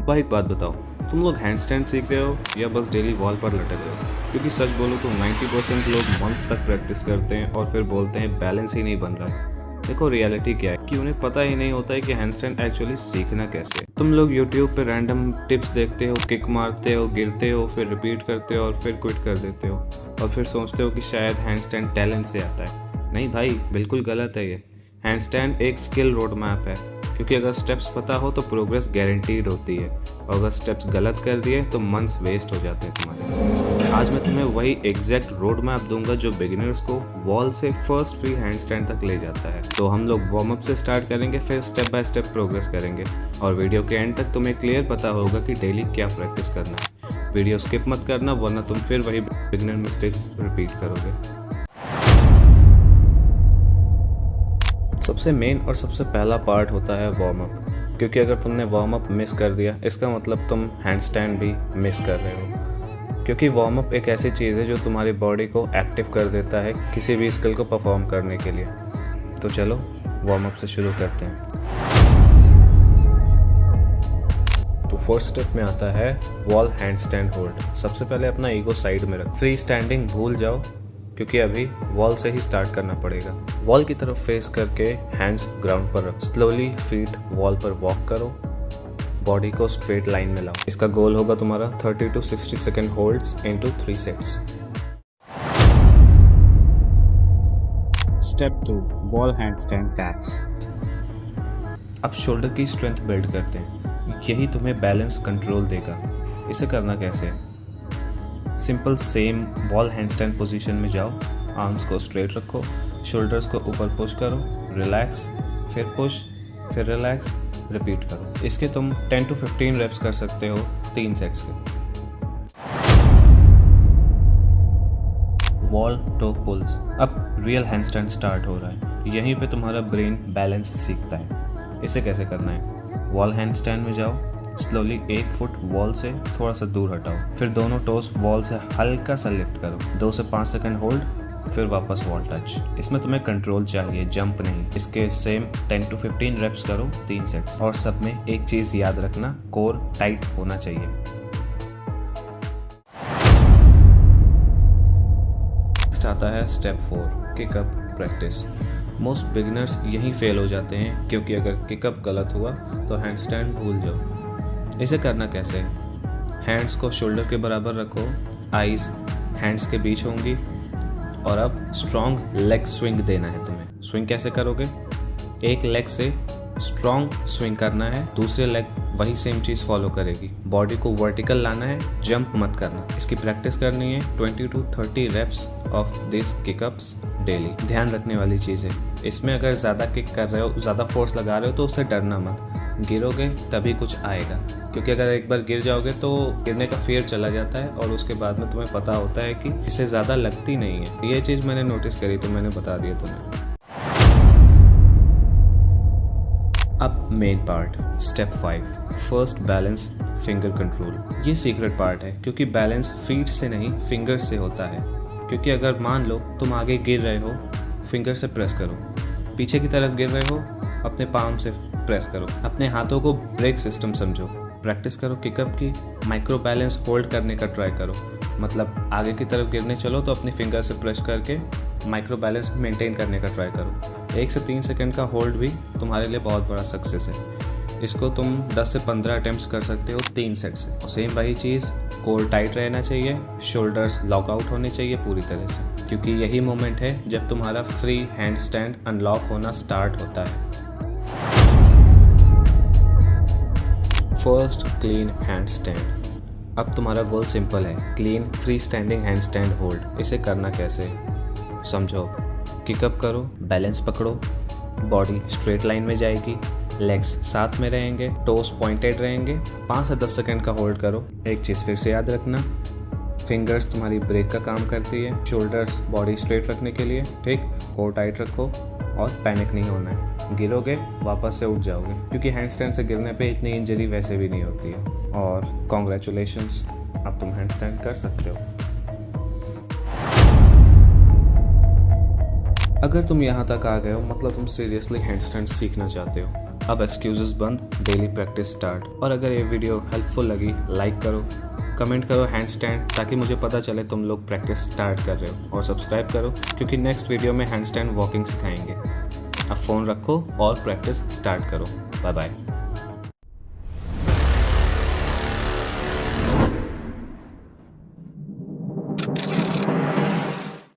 भाई एक बात बताओ, तुम लोग हैंडस्टैंड सीख रहे हो या बस डेली वॉल पर लटक रहे हो? क्योंकि सच बोलो तो 90% लोग मंथ्स तक प्रैक्टिस करते हैं और फिर बोलते हैं बैलेंस ही नहीं बन रहा है। देखो रियलिटी क्या है कि उन्हें पता ही नहीं होता है कि हैंडस्टैंड एक्चुअली सीखना कैसे है। तुम लोग यूट्यूब पे रैंडम टिप्स देखते हो, किक मारते हो, गिरते हो, फिर रिपीट करते हो और फिर क्विट कर देते हो और फिर सोचते हो कि शायद हैंडस्टैंड टैलेंट से आता है। नहीं भाई, बिल्कुल गलत है ये। हैंडस्टैंड एक स्किल रोड मैप है, क्योंकि अगर स्टेप्स पता हो तो प्रोग्रेस गारंटीड होती है और अगर स्टेप्स गलत कर दिए तो मंथ्स वेस्ट हो जाते हैं तुम्हारे। आज मैं तुम्हें वही एग्जैक्ट रोड मैप दूंगा जो बिगिनर्स को वॉल से फर्स्ट फ्री हैंडस्टैंड तक ले जाता है। तो हम लोग वार्म अप से स्टार्ट करेंगे, फिर स्टेप बाय स्टेप प्रोग्रेस करेंगे और वीडियो के एंड तक तुम्हें क्लियर पता होगा कि डेली क्या प्रैक्टिस करना है। वीडियो स्किप मत करना, वरना तुम फिर वही बिगिनर मिस्टेक्स रिपीट करोगे। सबसे मेन और सबसे पहला पार्ट होता है वार्म अप, क्योंकि अगर तुमने वार्म अप मिस कर दिया इसका मतलब तुम हैंडस्टैंड भी मिस कर रहे हो। क्योंकि वार्म अप एक ऐसी चीज़ है जो तुम्हारी बॉडी को एक्टिव कर देता है किसी भी स्किल को परफॉर्म करने के लिए। तो चलो वार्म अप से शुरू करते हैं। तो फर्स्ट स्टेप में आता है वॉल हैंडस्टैंड होल्ड। सबसे पहले अपना ईगो साइड में रख, फ्री स्टैंडिंग भूल जाओ, क्योंकि अभी वॉल से ही स्टार्ट करना पड़ेगा। वॉल की तरफ फेस करके हैंड्स ग्राउंड पर रख, स्लोली फीट वॉल पर वॉक करो, बॉडी को स्ट्रेट लाइन में लाओ। इसका गोल होगा तुम्हारा 30 to 60 second holds into 3 sets. Step 2 wall handstand taps. अब शोल्डर की स्ट्रेंथ बिल्ड करते हैं, यही तुम्हें बैलेंस कंट्रोल देगा। इसे करना कैसे? Simple same wall handstand position में जाओ, आर्म्स को स्ट्रेट रखो, शोल्डर्स को ऊपर पुश करो, रिलैक्स, फिर पुश, फिर रिलैक्स, रिपीट करो। इसके तुम 10 to 15 रेप्स कर सकते हो 3 सेट्स के। Wall toe pulls. अब रियल हैंडस्टैंड स्टार्ट हो रहा है, यहीं पे तुम्हारा ब्रेन बैलेंस सीखता है। इसे कैसे करना है? वॉल हैंडस्टैंड में जाओ, स्लोली 1 फुट वॉल से थोड़ा सा दूर हटाओ, फिर दोनों टोस वॉल से हल्का सा लिफ्ट करो, 2 से 5 सेकंड होल्ड, फिर वापस वॉल टच। इसमें तुम्हें कंट्रोल चाहिए, जंप नहीं। इसके सेम 10 to 15 रेप्स करो 3 सेट्स। और सब में एक चीज याद रखना, कोर टाइट होना चाहिए। नेक्स्ट आता है step 4 kick-off practice. Most beginners यहीं फेल हो जाते हैं, क्योंकि अगर किकअप गलत हुआ तो हैंडस्टैंड भूल जाओ। इसे करना कैसे? हैंड्स को शोल्डर के बराबर रखो, आईज हैंड्स के बीच होंगी और अब स्ट्रॉन्ग लेग स्विंग देना है तुम्हें। स्विंग कैसे करोगे? एक लेग से स्ट्रॉन्ग स्विंग करना है, दूसरे लेग वही सेम चीज़ फॉलो करेगी। बॉडी को वर्टिकल लाना है, जंप मत करना। इसकी प्रैक्टिस करनी है 20 to 30 reps of this kickups daily. ध्यान रखने वाली चीज़ है, इसमें अगर ज़्यादा किक कर रहे हो, ज़्यादा फोर्स लगा रहे हो तो उससे डरना मत। गिरोगे तभी कुछ आएगा, क्योंकि अगर एक बार गिर जाओगे तो गिरने का फेयर चला जाता है और उसके बाद में तुम्हें पता होता है कि इससे ज़्यादा लगती नहीं है। ये चीज़ मैंने नोटिस करी तो मैंने बता दिया तुम्हें। अब main part step 5 first balance finger control. ये सीक्रेट पार्ट है, क्योंकि बैलेंस फीट से नहीं फिंगर से होता है। क्योंकि अगर मान लो तुम आगे गिर रहे हो, फिंगर से प्रेस करो, पीछे की तरफ गिर रहे हो, अपने पाम से प्रेस करो। अपने हाथों को ब्रेक सिस्टम समझो। प्रैक्टिस करो किकअप की, माइक्रो बैलेंस होल्ड करने का ट्राई करो। मतलब आगे की तरफ गिरने चलो तो अपनी फिंगर से प्रेस करके माइक्रो बैलेंस मेंटेन करने का ट्राई करो। 1 से 3 सेकंड का होल्ड भी तुम्हारे लिए बहुत बड़ा सक्सेस है। इसको तुम 10 से 15 अटेम्प्ट्स कर सकते हो 3 सेट से। और सेम वही चीज़, कोर टाइट रहना चाहिए, शोल्डर्स लॉक आउट होने चाहिए पूरी तरह से, क्योंकि यही मोमेंट है जब तुम्हारा फ्री हैंड स्टैंड अनलॉक होना स्टार्ट होता है। First clean hand stand. अब तुम्हारा गोल सिंपल है, clean free standing hand stand hold. इसे करना कैसे समझो। किकअप करो, बैलेंस पकड़ो, बॉडी स्ट्रेट लाइन में जाएगी, लेग्स साथ में रहेंगे, टोस पॉइंटेड रहेंगे, 5 से 10 सेकंड का होल्ड करो। एक चीज़ फिर से याद रखना, फिंगर्स तुम्हारी ब्रेक का काम करती है, शोल्डर्स बॉडी स्ट्रेट रखने के लिए, ठीक। कोर टाइट रखो और पैनिक नहीं होना है। गिरोगे वापस से उठ जाओगे, क्योंकि हैंडस्टैंड से गिरने पे इतनी इंजरी वैसे भी नहीं होती है। और कॉन्ग्रेचुलेशंस, अब तुम हैंडस्टैंड कर सकते हो। अगर तुम यहाँ तक आ गए हो मतलब तुम सीरियसली हैंडस्टैंड सीखना चाहते हो। अब एक्सक्यूजेस बंद, डेली प्रैक्टिस स्टार्ट। और अगर ये वीडियो हेल्पफुल लगी लाइक करो, कमेंट करो हैंड स्टैंड, ताकि मुझे पता चले तुम लोग प्रैक्टिस स्टार्ट कर रहे हो। और सब्सक्राइब करो क्योंकि नेक्स्ट वीडियो में हैंड स्टैंड वॉकिंग सिखाएंगे। अब फ़ोन रखो और प्रैक्टिस स्टार्ट करो। Bye bye.